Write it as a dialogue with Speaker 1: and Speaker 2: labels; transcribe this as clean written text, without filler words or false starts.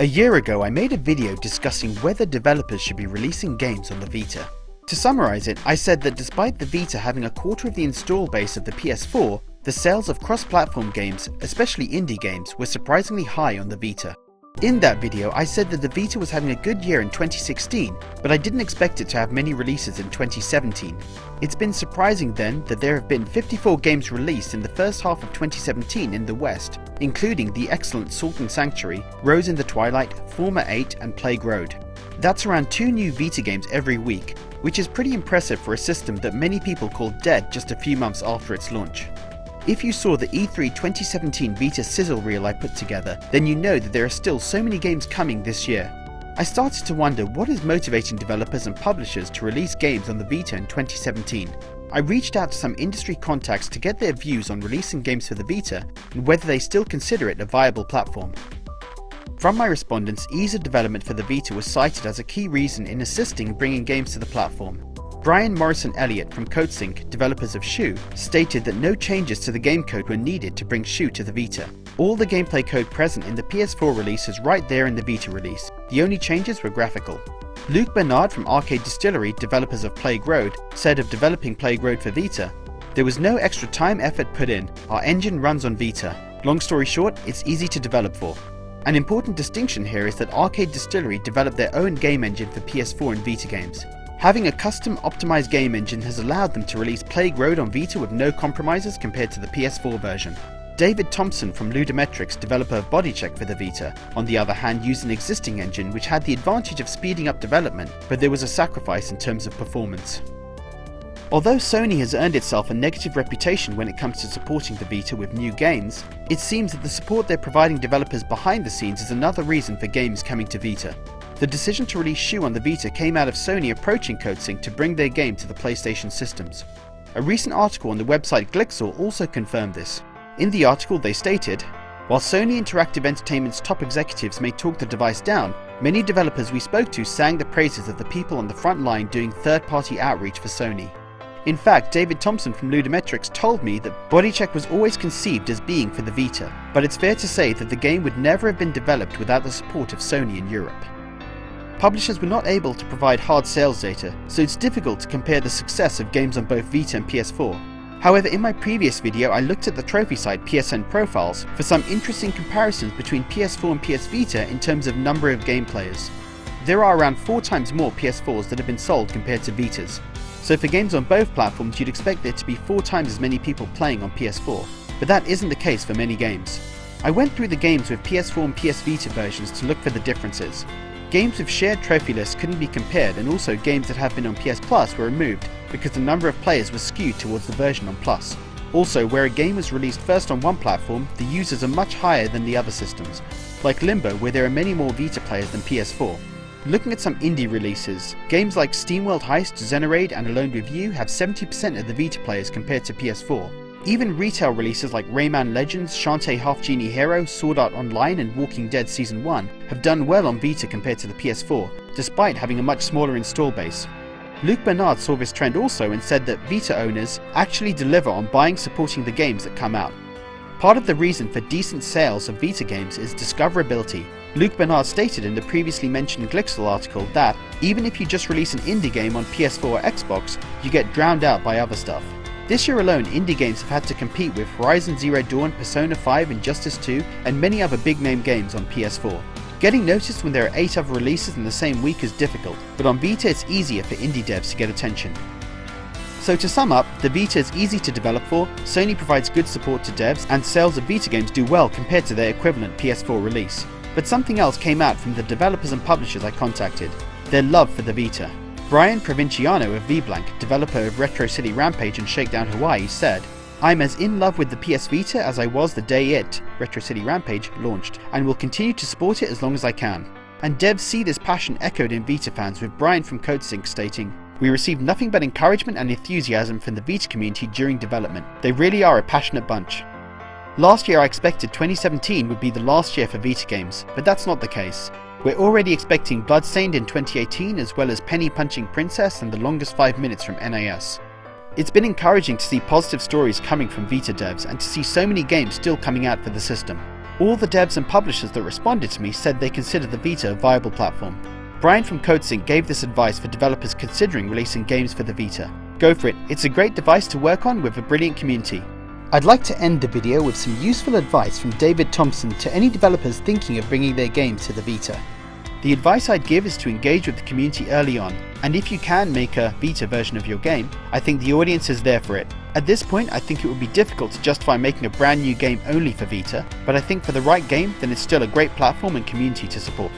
Speaker 1: A year ago, I made a video discussing whether developers should be releasing games on the Vita. To summarize it, I said that despite the Vita having a quarter of the install base of the PS4, the sales of cross-platform games, especially indie games, were surprisingly high on the Vita. In that video, I said that the Vita was having a good year in 2016, but I didn't expect it to have many releases in 2017. It's been surprising then that there have been 54 games released in the first half of 2017 in the West, including the excellent Salt and Sanctuary, Rose in the Twilight, Forma 8 and Plague Road. That's around 2 new Vita games every week, which is pretty impressive for a system that many people called dead just a few months after its launch. If you saw the E3 2017 Vita sizzle reel I put together, then you know that there are still so many games coming this year. I started to wonder what is motivating developers and publishers to release games on the Vita in 2017. I reached out to some industry contacts to get their views on releasing games for the Vita and whether they still consider it a viable platform. From my respondents, ease of development for the Vita was cited as a key reason in assisting in bringing games to the platform. Brian Morrison Elliott from CodeSync, developers of Shu, stated that no changes to the game code were needed to bring Shu to the Vita. All the gameplay code present in the PS4 release is right there in the Vita release. The only changes were graphical. Luke Bernard from Arcade Distillery, developers of Plague Road, said of developing Plague Road for Vita, "There was no extra time effort put in. Our engine runs on Vita. Long story short, it's easy to develop for." An important distinction here is that Arcade Distillery developed their own game engine for PS4 and Vita games. Having a custom optimized game engine has allowed them to release Plague Road on Vita with no compromises compared to the PS4 version. David Thompson from Ludometrics, developer of Bodycheck for the Vita, on the other hand used an existing engine which had the advantage of speeding up development, but there was a sacrifice in terms of performance. Although Sony has earned itself a negative reputation when it comes to supporting the Vita with new games, it seems that the support they're providing developers behind the scenes is another reason for games coming to Vita. The decision to release Shu on the Vita came out of Sony approaching CodeSync to bring their game to the PlayStation systems. A recent article on the website Glixel also confirmed this. In the article they stated, "While Sony Interactive Entertainment's top executives may talk the device down, many developers we spoke to sang the praises of the people on the front line doing third-party outreach for Sony." In fact, David Thompson from Ludometrics told me that Bodycheck was always conceived as being for the Vita, but it's fair to say that the game would never have been developed without the support of Sony in Europe. Publishers were not able to provide hard sales data, so it's difficult to compare the success of games on both Vita and PS4. However, in my previous video I looked at the trophy site PSN Profiles for some interesting comparisons between PS4 and PS Vita in terms of number of game players. There are around 4 times more PS4s that have been sold compared to Vitas. So for games on both platforms you'd expect there to be 4 times as many people playing on PS4, but that isn't the case for many games. I went through the games with PS4 and PS Vita versions to look for the differences. Games with shared trophy lists couldn't be compared, and also games that have been on PS Plus were removed because the number of players was skewed towards the version on Plus. Also, where a game was released first on one platform, the users are much higher than the other systems, like Limbo where there are many more Vita players than PS4. Looking at some indie releases, games like SteamWorld Heist, Xenoraid and Alone with You have 70% of the Vita players compared to PS4. Even retail releases like Rayman Legends, Shantae Half Genie Hero, Sword Art Online and Walking Dead Season 1 have done well on Vita compared to the PS4, despite having a much smaller install base. Luke Bernard saw this trend also and said that Vita owners actually deliver on buying supporting the games that come out. Part of the reason for decent sales of Vita games is discoverability. Luke Bernard stated in the previously mentioned Glixel article that even if you just release an indie game on PS4 or Xbox, you get drowned out by other stuff. This year alone, indie games have had to compete with Horizon Zero Dawn, Persona 5, Injustice 2, and many other big-name games on PS4. Getting noticed when there are 8 other releases in the same week is difficult, but on Vita it's easier for indie devs to get attention. So to sum up, the Vita is easy to develop for, Sony provides good support to devs, and sales of Vita games do well compared to their equivalent PS4 release. But something else came out from the developers and publishers I contacted: their love for the Vita. Brian Provinciano of VBlank, developer of Retro City Rampage and Shakedown Hawaii, said, "I'm as in love with the PS Vita as I was the day it, Retro City Rampage, launched, and will continue to support it as long as I can." And devs see this passion echoed in Vita fans, with Brian from CodeSync stating, "We received nothing but encouragement and enthusiasm from the Vita community during development. They really are a passionate bunch." Last year I expected 2017 would be the last year for Vita games, but that's not the case. We're already expecting Bloodstained in 2018 as well as Penny Punching Princess and The Longest 5 Minutes from NAS. It's been encouraging to see positive stories coming from Vita devs and to see so many games still coming out for the system. All the devs and publishers that responded to me said they consider the Vita a viable platform. Brian from CodeSync gave this advice for developers considering releasing games for the Vita. Go for it, it's a great device to work on with a brilliant community. I'd like to end the video with some useful advice from David Thompson to any developers thinking of bringing their games to the Vita. The advice I'd give is to engage with the community early on, and if you can make a Vita version of your game, I think the audience is there for it. At this point, I think it would be difficult to justify making a brand new game only for Vita, but I think for the right game, then it's still a great platform and community to support.